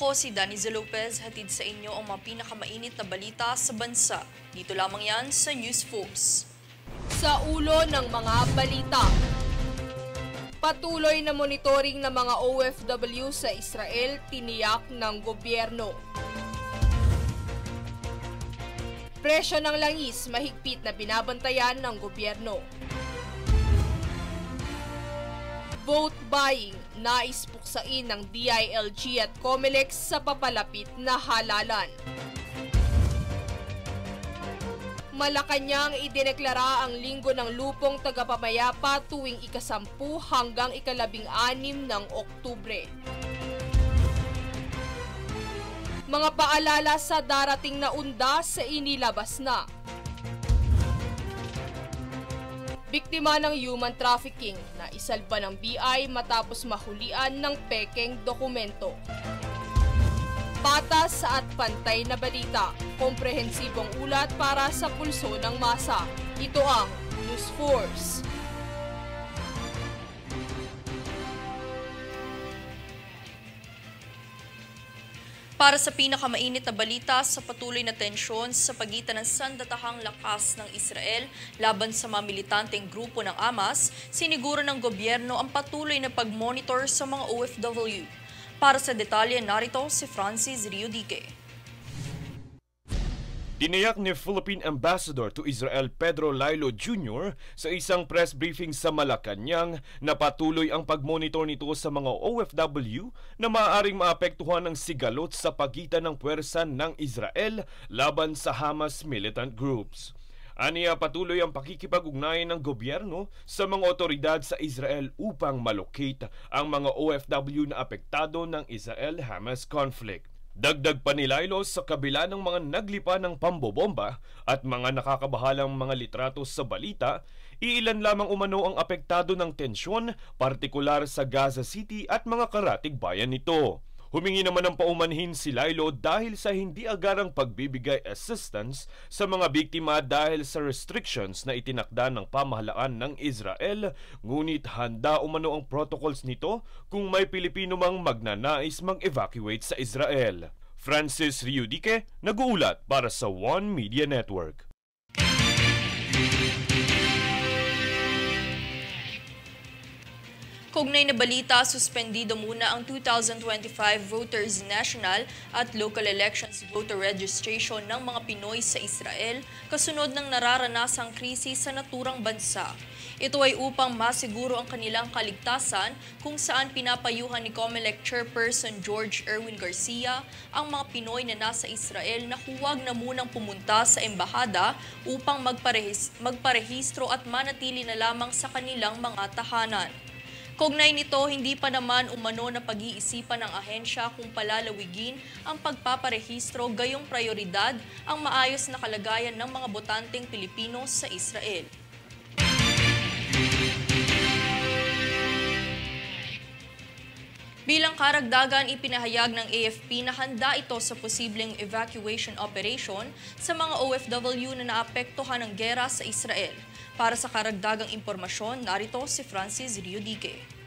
Ako si Daniza Lopez, hatid sa inyo ang mga pinakamainit na balita sa bansa. Dito lamang yan sa News Force. Sa ulo ng mga balita, patuloy na monitoring ng mga OFW sa Israel tiniyak ng gobyerno. Presyo ng langis mahigpit na binabantayan ng gobyerno. Vote buying, nais puksain ng DILG at COMELEC sa papalapit na halalan. Malacanang idineklara ang Linggo ng Lupong Tagapamayapa tuwing ika-10 hanggang ika-16 ng Oktubre. Mga paalala sa darating na unda sa inilabas na. Biktima ng human trafficking na isalba ng BI matapos mahulian ng pekeng dokumento. Patas at pantay na balita, komprehensibong ulat para sa pulso ng masa. Ito ang News Force. Para sa pinakamainit na balita sa patuloy na tensyon sa pagitan ng sandatahang lakas ng Israel laban sa mga militanteng grupo ng Hamas, siniguro ng gobyerno ang patuloy na pag-monitor sa mga OFW. Para sa detalye, narito si Francis Riodique. Tiniyak ni Philippine Ambassador to Israel Pedro Lailo Jr. sa isang press briefing sa Malacanang na patuloy ang pagmonitor nito sa mga OFW na maaaring maapektuhan ng sigalot sa pagitan ng puwersa ng Israel laban sa Hamas militant groups. Aniya patuloy ang pakikipag-ugnayan ng gobyerno sa mga otoridad sa Israel upang malocate ang mga OFW na apektado ng Israel-Hamas conflict. Dagdag pa ni Lailo sa kabila ng mga naglipa ng pambobomba at mga nakakabahalang mga litrato sa balita, iilan lamang umano ang apektado ng tensyon, partikular sa Gaza City at mga karatig bayan nito. Humingi naman ng paumanhin si Lailo dahil sa hindi agarang pagbibigay assistance sa mga biktima dahil sa restrictions na itinakda ng pamahalaan ng Israel, ngunit handa umano ang protocols nito kung may Pilipino mang magnanais mag-evacuate sa Israel. Francis Riodique, nag-uulat para sa One Media Network. Kaugnay na balita, suspendido muna ang 2025 Voters National at Local Elections Voter Registration ng mga Pinoy sa Israel kasunod ng nararanasang krisis sa naturang bansa. Ito ay upang masiguro ang kanilang kaligtasan kung saan pinapayuhan ni COMELEC Chairperson George Erwin Garcia ang mga Pinoy na nasa Israel na huwag na munang pumunta sa embahada upang magparehistro at manatili na lamang sa kanilang mga tahanan. Kaugnay nito, hindi pa naman umano na pag-iisipan ng ahensya kung palalawigin ang pagpaparehistro gayong prioridad ang maayos na kalagayan ng mga botanteng Pilipino sa Israel. Bilang karagdagan, ipinahayag ng AFP na handa ito sa posibleng evacuation operation sa mga OFW na naapektuhan ng gera sa Israel. Para sa karagdagang impormasyon, narito si Francis Riodique.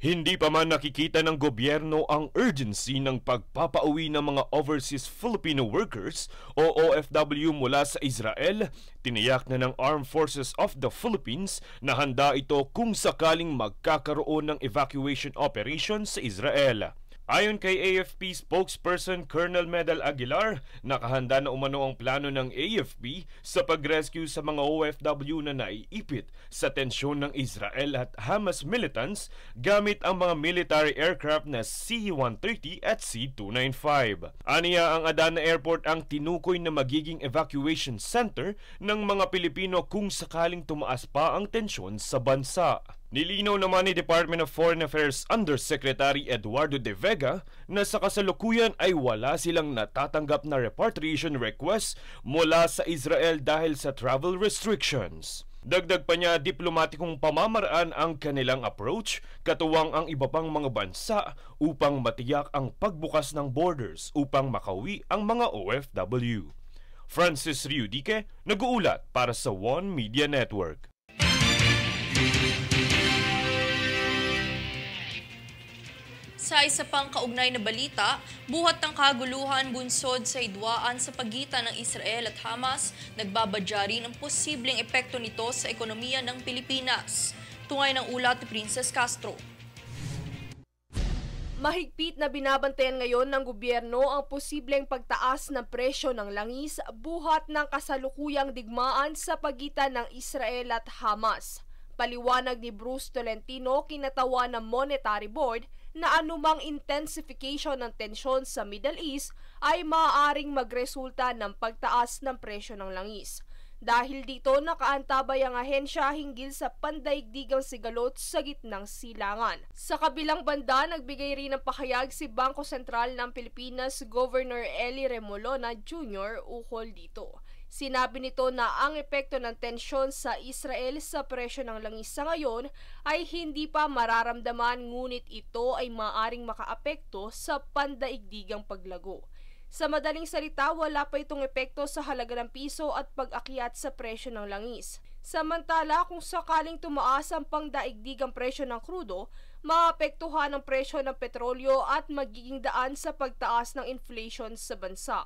Hindi pa man nakikita ng gobyerno ang urgency ng pagpapauwi ng mga overseas Filipino workers o OFW mula sa Israel, tiniyak na ng Armed Forces of the Philippines na handa ito kung sakaling magkakaroon ng evacuation operation sa Israel. Ayon kay AFP spokesperson Colonel Medal Aguilar, nakahanda na umano ang plano ng AFP sa pag-rescue sa mga OFW na naiipit sa tensyon ng Israel at Hamas militants gamit ang mga military aircraft na C-130 at C-295. Aniya ang Adana Airport ang tinukoy na magiging evacuation center ng mga Pilipino kung sakaling tumaas pa ang tensyon sa bansa. Nilinaw naman ni Department of Foreign Affairs Undersecretary Eduardo De Vega na sa kasalukuyan ay wala silang natatanggap na repatriation request mula sa Israel dahil sa travel restrictions. Dagdag pa niya, diplomatikong pamamaraan ang kanilang approach, katuwang ang iba pang mga bansa upang matiyak ang pagbukas ng borders upang makauwi ang mga OFW. Francis Riodique, nag-uulat para sa One Media Network. Sa isa pang kaugnay na balita, buhat ng kaguluhan bunsod sa hidwaan sa pagitan ng Israel at Hamas, nagbabadya rin ang posibleng epekto nito sa ekonomiya ng Pilipinas. Tungay ng ulat ni Princess Castro. Mahigpit na binabantayan ngayon ng gobyerno ang posibleng pagtaas ng presyo ng langis buhat ng kasalukuyang digmaan sa pagitan ng Israel at Hamas. Paliwanag ni Bruce Tolentino, kinatawa ng Monetary Board, na anumang intensification ng tensyon sa Middle East ay maaaring magresulta ng pagtaas ng presyo ng langis. Dahil dito, nakaantabay ang ahensya hinggil sa pandaigdigang sigalot sa gitnang silangan. Sa kabilang banda, nagbigay rin ng pahayag si Bangko Sentral ng Pilipinas Governor Eli Remolona Jr. ukol dito. Sinabi nito na ang epekto ng tensyon sa Israel sa presyo ng langis sa ngayon ay hindi pa mararamdaman, ngunit ito ay maaaring makaapekto sa pandaigdigang paglago. Sa madaling salita, wala pa itong epekto sa halaga ng piso at pag-akyat sa presyo ng langis. Samantala, kung sakaling tumaas ang pangdaigdigang presyo ng krudo, maapektuhan ang presyo ng petrolyo at magiging daan sa pagtaas ng inflation sa bansa.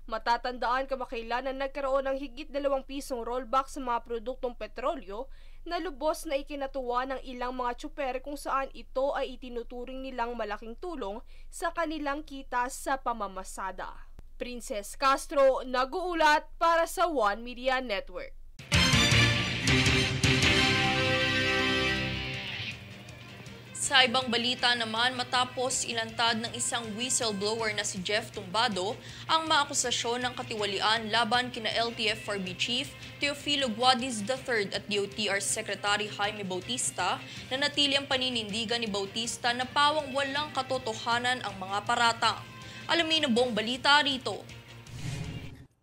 Matatandaan kamakailan na nagkaroon ng higit 2 pisong rollback sa mga produktong petrolyo na lubos na ikinatuwa ng ilang mga tsuper kung saan ito ay itinuturing nilang malaking tulong sa kanilang kita sa pamamasada. Princess Castro, nag-uulat para sa One Media Network. Sa ibang balita naman, matapos ilantad ng isang whistleblower na si Jeff Tumbado ang maakusasyon ng katiwalian laban kina LTFRB Chief Teofilo Guadiz III at DOTR Secretary Jaime Bautista, na natili ang paninindigan ni Bautista na pawang walang katotohanan ang mga paratang. Alamin ang buong balita rito.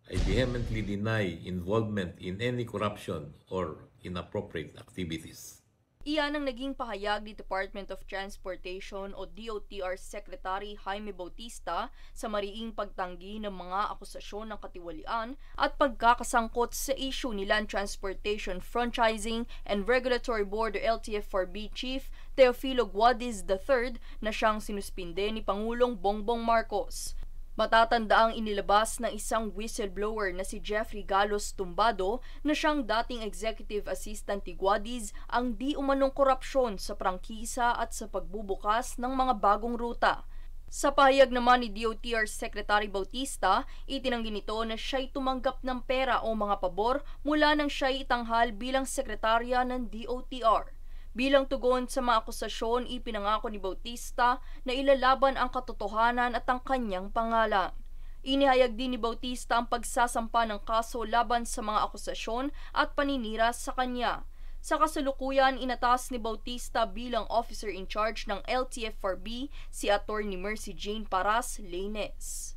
I vehemently deny involvement in any corruption or inappropriate activities. Iyan ang naging pahayag ni Department of Transportation o DOTR Secretary Jaime Bautista sa mariing pagtanggi ng mga akusasyon ng katiwalian at pagkakasangkot sa issue ni Land Transportation Franchising and Regulatory Board o LTFRB Chief Teofilo Guadiz III na siyang sinuspinde ni Pangulong Bongbong Marcos. Matatandaang inilabas ng isang whistleblower na si Jeffrey Galos Tumbado na siyang dating executive assistant ni Guadiz ang di umanong korupsyon sa prangkisa at sa pagbubukas ng mga bagong ruta. Sa pahayag naman ni DOTR Secretary Bautista, itinanggi nito na siya'y tumanggap ng pera o mga pabor mula nang siya'y itanghal bilang sekretarya ng DOTR. Bilang tugon sa mga akusasyon, ipinangako ni Bautista na ilalaban ang katotohanan at ang kanyang pangalan. Inihayag din ni Bautista ang pagsasampa ng kaso laban sa mga akusasyon at paninira sa kanya. Sa kasalukuyan, inatas ni Bautista bilang officer in charge ng LTFRB si Attorney Mercy Jane Paras Lainez.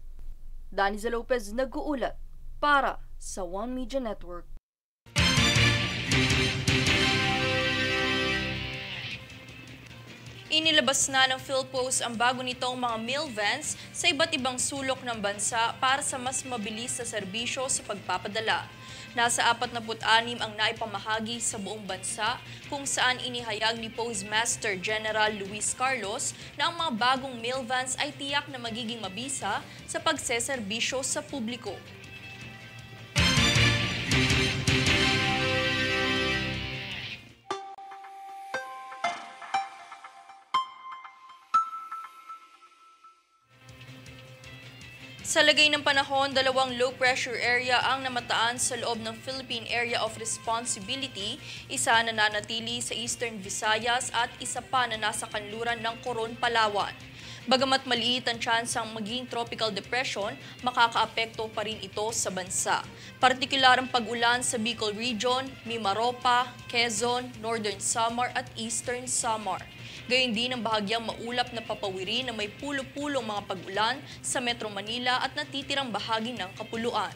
Daniza Lopez nag-uulat para sa One Media Network. Inilabas na ng PhilPost ang bago nitong mga mail vans sa iba't ibang sulok ng bansa para sa mas mabilis na serbisyo sa pagpapadala. Nasa 46 ang naipamahagi sa buong bansa, kung saan inihayag ni Postmaster General Luis Carlos na ang mga bagong mail vans ay tiyak na magiging mabisa sa pagseserbisyo sa publiko. Sa lagay ng panahon, 2 low-pressure area ang namataan sa loob ng Philippine Area of Responsibility, isa na nanatili sa Eastern Visayas at isa pa na nasa kanluran ng Coron, Palawan. Bagamat maliit ang tsansang maging tropical depression, makakaapekto pa rin ito sa bansa. Partikular ang pag-ulan sa Bicol Region, Mimaropa, Quezon, Northern Samar at Eastern Samar. Gayon din ang bahagyang maulap na papawiri na may pulo-pulong mga pag-ulan sa Metro Manila at natitirang bahagi ng Kapuluan.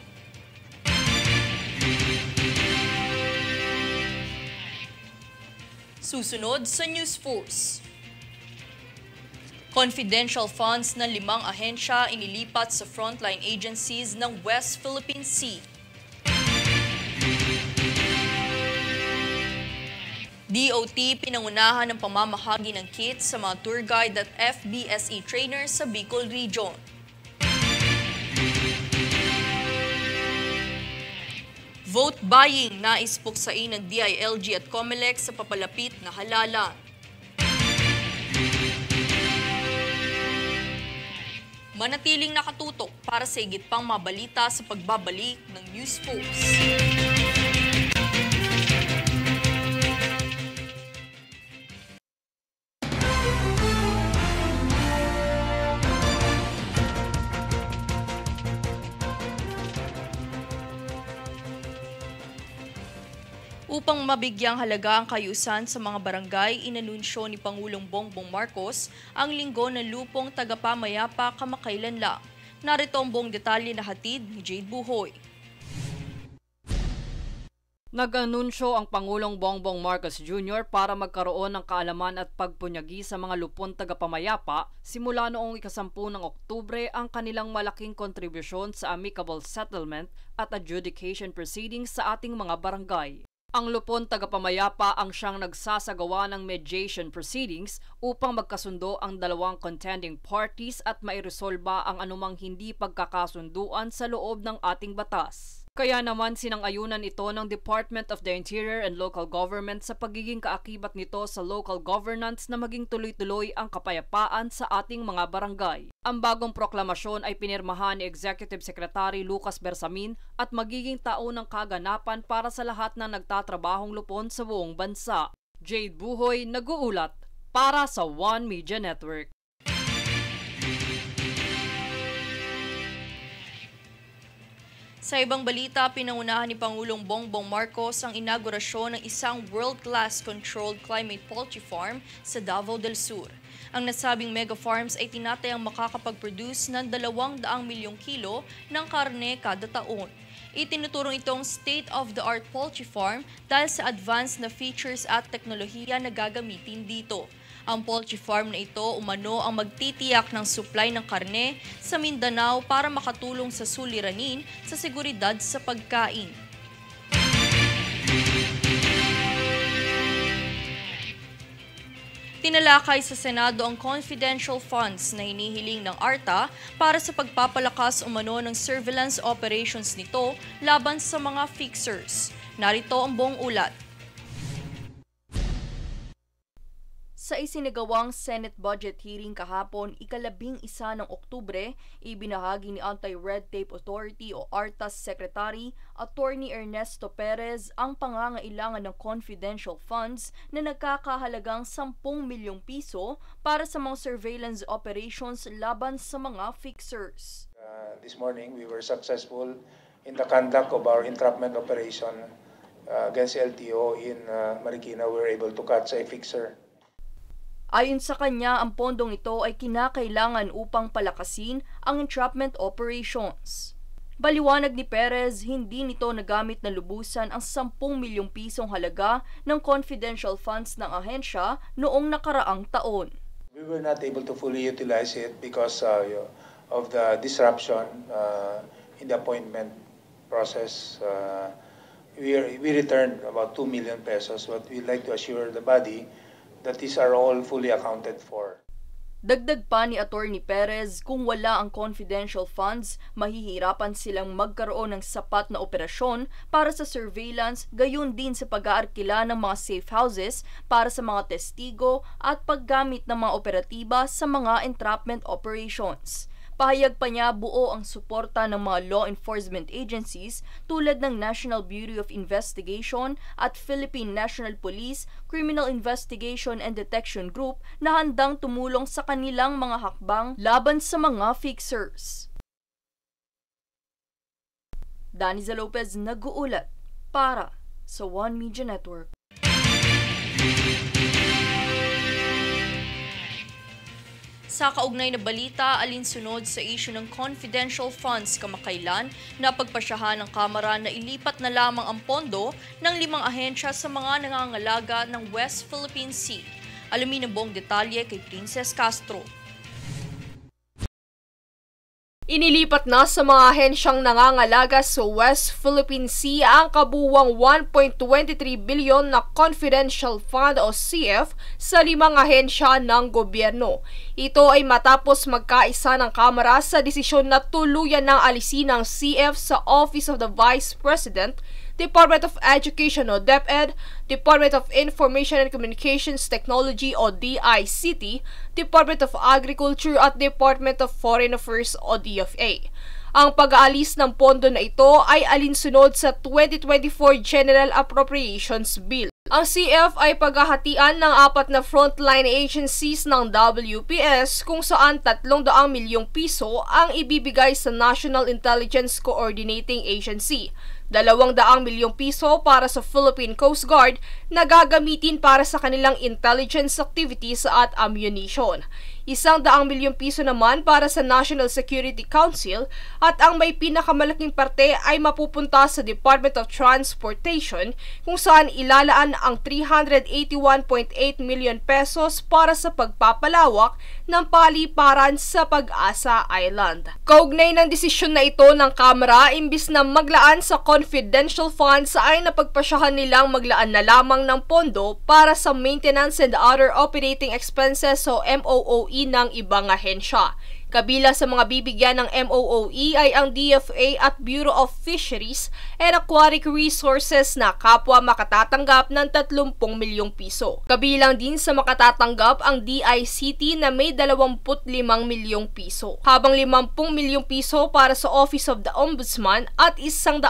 Susunod sa News Force. Confidential funds ng 5 ahensya inilipat sa frontline agencies ng West Philippine Sea. DOT pinangunahan ng pamamahagi ng kits sa mga tour guide at FBSE trainers sa Bicol Region. Vote buying nais puksain ng DILG at COMELEC sa papalapit na halalan. Manatiling nakatutok para sa higit pang mabalita sa pagbabalik ng News Post. Upang mabigyang halaga ang kayusan sa mga barangay, inanunsyo ni Pangulong Bongbong Marcos ang linggo ng lupong tagapamayapa kamakailan lang. Narito ang buong detalye na hatid ni Jade Buhoy. Nag-anunsyo ang Pangulong Bongbong Marcos Jr. para magkaroon ng kaalaman at pagpunyagi sa mga lupon tagapamayapa simula noong 10 ng Oktubre ang kanilang malaking kontribusyon sa amicable settlement at adjudication proceedings sa ating mga barangay. Ang lupon tagapamayapa ang siyang nagsasagawa ng mediation proceedings upang magkasundo ang dalawang contending parties at mairesolba ang anumang hindi pagkakasunduan sa loob ng ating batas. Kaya naman sinang-ayunan ito ng Department of the Interior and Local Government sa pagiging kaakibat nito sa local governance na maging tuloy-tuloy ang kapayapaan sa ating mga barangay. Ang bagong proklamasyon ay pinirmahan ni Executive Secretary Lucas Bersamin at magiging taon ng kaganapan para sa lahat ng nagtatrabahong lupon sa buong bansa. Jade Buhoy, nag-uulat para sa One Media Network. Sa ibang balita, pinangunahan ni Pangulong Bongbong Marcos ang inaugurasyon ng isang world-class controlled climate poultry farm sa Davao del Sur. Ang nasabing mega farms ay tinatayang makakapag-produce ng 200 milyong kilo ng karne kada taon. Itinuturong itong state-of-the-art poultry farm dahil sa advanced na features at teknolohiya na gagamitin dito. Ang poultry farm na ito umano ang magtitiyak ng supply ng karne sa Mindanao para makatulong sa suliranin sa seguridad sa pagkain. Tinalakay sa Senado ang confidential funds na hinihiling ng ARTA para sa pagpapalakas umano ng surveillance operations nito laban sa mga fixers. Narito ang buong ulat. Sa isinagawang Senate budget hearing kahapon, ika-11 ng Oktubre, ibinahagi ni Anti-Red Tape Authority o ARTA's Secretary, Attorney Ernesto Perez, ang pangangailangan ng confidential funds na nagkakahalagang 10 milyong piso para sa mga surveillance operations laban sa mga fixers. This morning, we were successful in the conduct of our entrapment operation against LTO in Marikina. We were able to catch a fixer. Ayon sa kanya, ang pondong ito ay kinakailangan upang palakasin ang entrapment operations. Baliwanag ni Perez, hindi nito nagamit na lubusan ang 10 milyong pisong halaga ng confidential funds ng ahensya noong nakaraang taon. We were not able to fully utilize it because of the disruption in the appointment process. We returned about 2 million pesos, but we'd like to assure the body that these are all fully accounted for. Dagdag pa ni Attorney Perez, kung wala ang confidential funds, mahihirapan silang magkaroon ng sapat na operasyon para sa surveillance, gayon din sa pag-aarkila ng mga safe houses para sa mga testigo at paggamit ng mga operatiba sa mga entrapment operations. Pahayag pa niya buo ang suporta ng mga law enforcement agencies tulad ng National Bureau of Investigation at Philippine National Police Criminal Investigation and Detection Group na handang tumulong sa kanilang mga hakbang laban sa mga fixers. Daniza Lopez, nag-uulat para sa One Media Network. Sa kaugnay na balita, alinsunod sa issue ng confidential funds kamakailan na pagpasyahan ng Kamara na ilipat na lamang ang pondo ng 5 ahensya sa mga nangangalaga ng West Philippine Sea. Alamin ang buong detalye kay Princess Castro. Inilipat na sa mga ahensyang nangangalaga sa West Philippine Sea ang kabuuang 1.23 bilyon na Confidential Fund o CF sa 5 ahensya ng gobyerno. Ito ay matapos magkaisa ng Kamara sa desisyon na tuluyan ng alisin ng CF sa Office of the Vice President, Department of Education o DepEd, Department of Information and Communications Technology o DICT, Department of Agriculture at Department of Foreign Affairs o DFA. Ang pag-aalis ng pondo na ito ay alinsunod sa 2024 General Appropriations Bill. Ang CF ay paghahatian ng 4 na frontline agencies ng WPS kung saan 300 milyong piso ang ibibigay sa National Intelligence Coordinating Agency, 200 milyong piso para sa Philippine Coast Guard na gagamitin para sa kanilang intelligence activities at ammunition. 100 milyong piso naman para sa National Security Council at ang may pinakamalaking parte ay mapupunta sa Department of Transportation kung saan ilalaan ang 381.8 million pesos para sa pagpapalawak ng paliparan sa Pag-asa Island. Kaugnay ng desisyon na ito ng Kamara, imbis na maglaan sa confidential funds ay napagpasyahan nilang maglaan na lamang ng pondo para sa maintenance and other operating expenses o MOOE ng ibang ahensya. Kabila sa mga bibigyan ng MOOE ay ang DFA at Bureau of Fisheries and Aquatic Resources na kapwa makatatanggap ng 30 milyong piso. Kabilang din sa makatatanggap ang DICT na may 25 milyong piso. Habang 50 milyong piso para sa Office of the Ombudsman at 150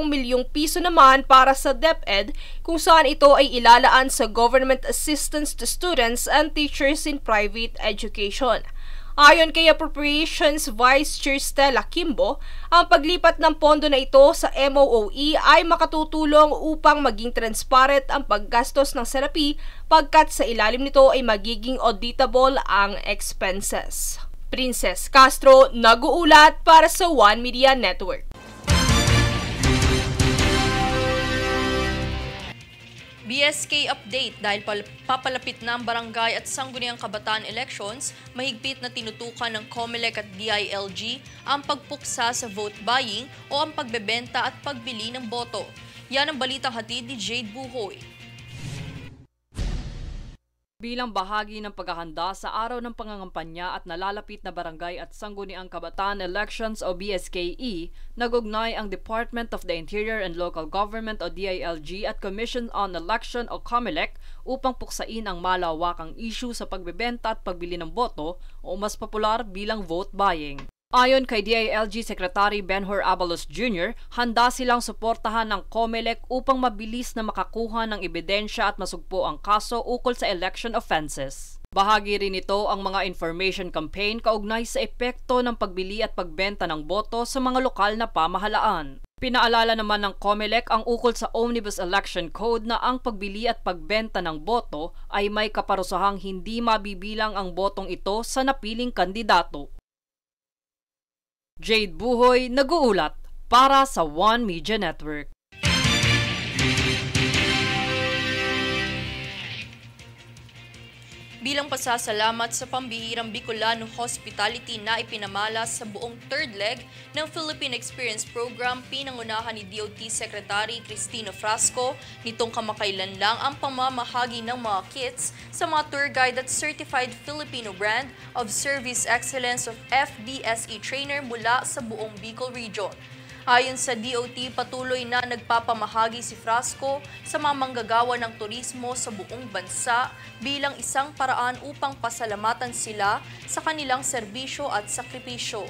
milyong piso naman para sa DepEd kung saan ito ay ilalaan sa Government Assistance to Students and Teachers in Private Education. Ayon kay Appropriations Vice Chair Stella Kimbo, ang paglipat ng pondo na ito sa MOOE ay makatutulong upang maging transparent ang paggastos ng salapi pagkat sa ilalim nito ay magiging auditable ang expenses. Princess Castro, nag-uulat para sa One Media Network. BSK update dahil papalapit na ang barangay at sangguniang kabataan elections, mahigpit na tinutukan ng COMELEC at DILG ang pagpuksa sa vote buying o ang pagbebenta at pagbili ng boto. Yan ang balitang hatid ni Jade Buhoy. Bilang bahagi ng paghahanda sa araw ng pangangampanya at nalalapit na barangay at sangguniang kabataan elections o BSKE, nagugnay ang Department of the Interior and Local Government o DILG at Commission on Election o COMELEC upang puksain ang malawakang issue sa pagbebenta at pagbili ng boto o mas popular bilang vote buying. Ayon kay DILG Secretary Benhur Abalos Jr., handa silang suportahan ng COMELEC upang mabilis na makakuha ng ebidensya at masugpo ang kaso ukol sa election offenses. Bahagi rin ito ang mga information campaign kaugnay sa epekto ng pagbili at pagbenta ng boto sa mga lokal na pamahalaan. Pinaalala naman ng COMELEC ang ukol sa Omnibus Election Code na ang pagbili at pagbenta ng boto ay may kaparusahang hindi mabibilang ang botong ito sa napiling kandidato. Jade Buhoy, nag-uulat para sa One Media Network. Bilang pasasalamat sa pambihirang Bicolano hospitality na ipinamalas sa buong third leg ng Philippine Experience Program, pinangunahan ni DOT Secretary Cristina Frasco nitong kamakailan lang ang pamamahagi ng mga kits sa mga tour guide at Certified Filipino Brand of Service Excellence of FBSE trainer mula sa buong Bicol Region. Ayon sa DOT, patuloy na nagpapamahagi si Frasco sa mga manggagawa ng turismo sa buong bansa bilang isang paraan upang pasalamatan sila sa kanilang serbisyo at sakripisyo.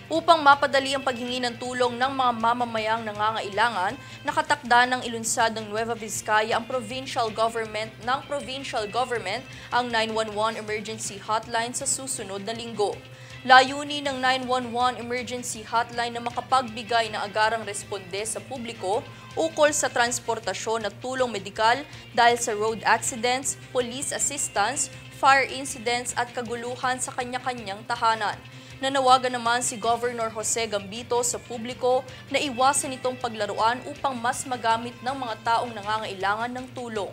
Upang mapadali ang paghingi ng tulong ng mga mamamayang nangangailangan, nakatakda ng ilunsad ng Nueva Vizcaya ang provincial government ang 911 emergency hotline sa susunod na linggo. Layunin ng 911 emergency hotline na makapagbigay ng agarang responde sa publiko ukol sa transportasyon at tulong medikal dahil sa road accidents, police assistance, fire incidents at kaguluhan sa kanya-kanyang tahanan. Nanawagan naman si Governor Jose Gambito sa publiko na iwasan itong paglaruan upang mas magamit ng mga taong nangangailangan ng tulong.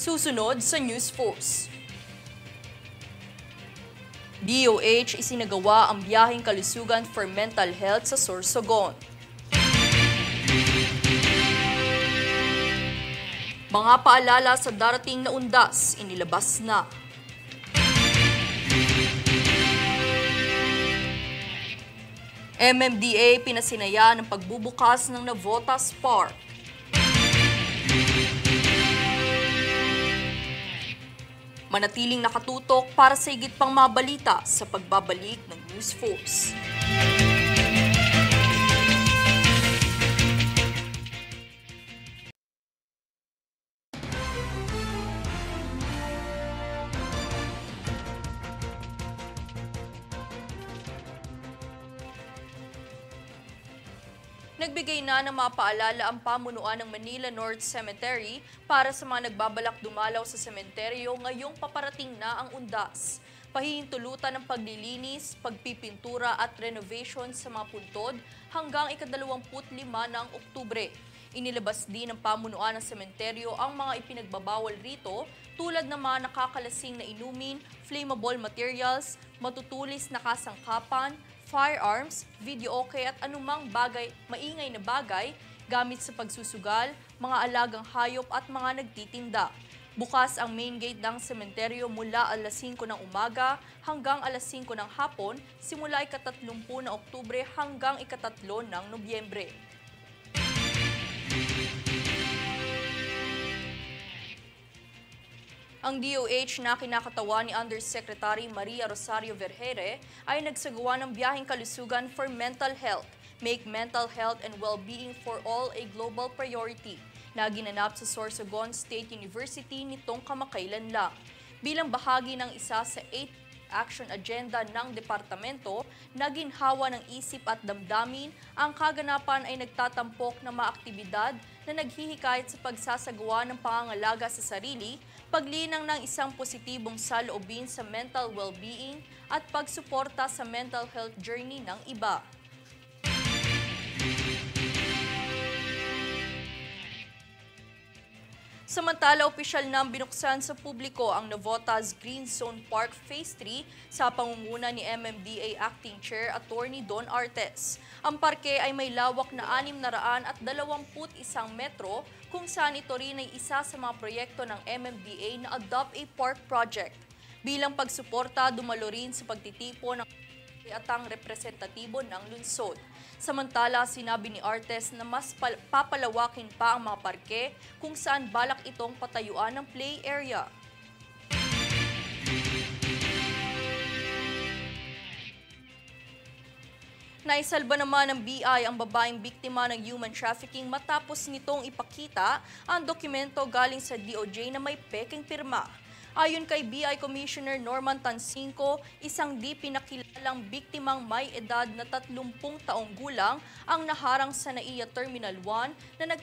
Susunod sa News Force. DOH isinagawa ang biyaheng kalusugan for mental health sa Sorsogon. Mga paalala sa darating na undas, inilabas na. MMDA pinasinaya ng pagbubukas ng Navotas Park. Manatiling nakatutok para sa higit pang mabalita sa pagbabalik ng News Force. Nagbigay na ng mga paalala ang pamunuan ng Manila North Cemetery para sa mga nagbabalak dumalaw sa sementeryo ngayong paparating na ang undas. Pahihintulutan ng paglilinis, pagpipintura at renovation sa mga puntod hanggang ika-25 ng Oktubre. Inilabas din ng pamunuan ng sementeryo ang mga ipinagbabawal rito tulad ng mga nakakalasing na inumin, flammable materials, matutulis na kasangkapan, firearms, videoke at anumang maingay na bagay gamit sa pagsusugal, mga alagang hayop at mga nagtitinda. Bukas ang main gate ng sementeryo mula alas 5 ng umaga hanggang alas 5 ng hapon, simula ika-30 ng Oktubre hanggang ika-3 ng Nobyembre. Ang DOH na kinakatawa ni Undersecretary Maria Rosario Vergeire ay nagsagawa ng biyaheng kalusugan for mental health. Make mental health and well-being for all a global priority na ginanap sa Sorsogon State University nitong kamakailan lang. Bilang bahagi ng isa sa 8 action agenda ng departamento na ginhawa ng isip at damdamin, ang kaganapan ay nagtatampok ng mga aktibidad na naghihikayat sa pagsasagawa ng pangangalaga sa sarili, paglinang ng isang positibong saloobin sa mental well-being at pagsuporta sa mental health journey ng iba. Samantala, opisyal nang binuksan sa publiko ang Navotas Green Zone Park Phase 3 sa pangunguna ni MMDA Acting Chair Attorney Don Artes. Ang parke ay may lawak na 621 metro kung saan ito rin ay isa sa mga proyekto ng MMDA na Adopt a Park Project. Bilang pagsuporta, dumalo rin sa pagtitipo ng atang representatibo ng lungsod. Samantala, sinabi ni Artes na mas papalawakin pa ang mga parke kung saan balak itong patayuan ng play area. Naisalba naman ng BI ang babaeng biktima ng human trafficking matapos nitong ipakita ang dokumento galing sa DOJ na may peking pirma. Ayon kay BI Commissioner Norman Tansinco, isang di pinakilalang biktimang may edad na 30 taong gulang ang naharang sa NAIA Terminal 1 na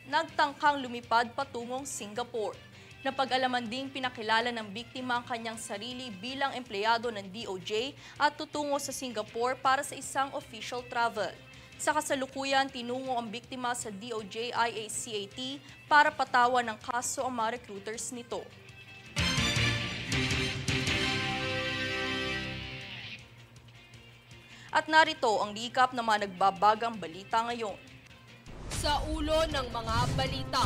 nagtangkang lumipad patungong Singapore. Napag-alaman ding pinakilala ng biktima ang kanyang sarili bilang empleyado ng DOJ at tutungo sa Singapore para sa isang official travel. Sa kasalukuyan, tinungo ang biktima sa DOJ IACAT para patawan ng kaso ang mga recruiters nito. At narito ang recap ng mga nagbabagang balita ngayon. Sa ulo ng mga balita,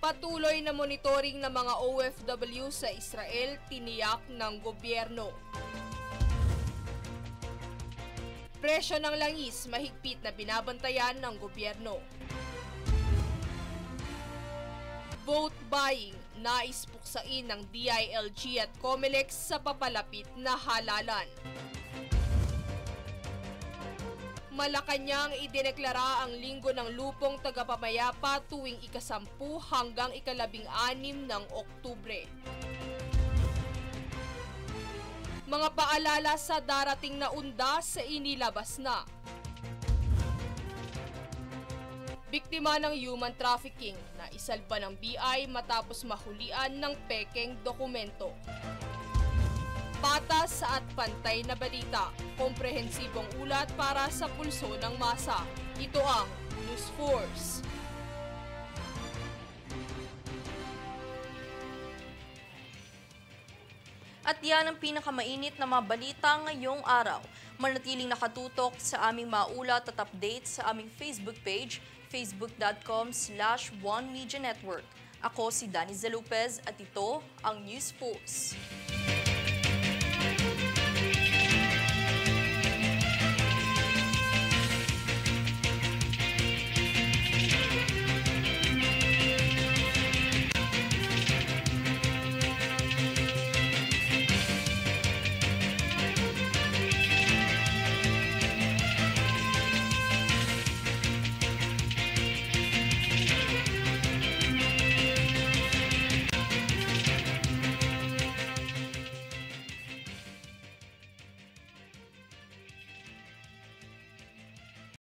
patuloy na monitoring ng mga OFW sa Israel tiniyak ng gobyerno. Presyo ng langis mahigpit na binabantayan ng gobyerno. Vote buying nais puksain ng DILG at COMELEC sa papalapit na halalan. Malacanang idineklara ang Linggo ng Lupong Tagapamayapa tuwing ika-10 hanggang ika-16 ng Oktubre. Mga paalala sa darating na undas sa inilabas na. Biktima ng human trafficking na isalba ng BI matapos mahulian ng pekeng dokumento. Patas at pantay na balita, komprehensibong ulat para sa pulso ng masa. Ito ang News Force. At yan ang pinakamainit na mga balita ngayong araw. Manatiling nakatutok sa aming maulat at updates sa aming Facebook page, facebook.com/OneMediaNetwork. Ako si Dani Zalupez at ito ang News Pulse.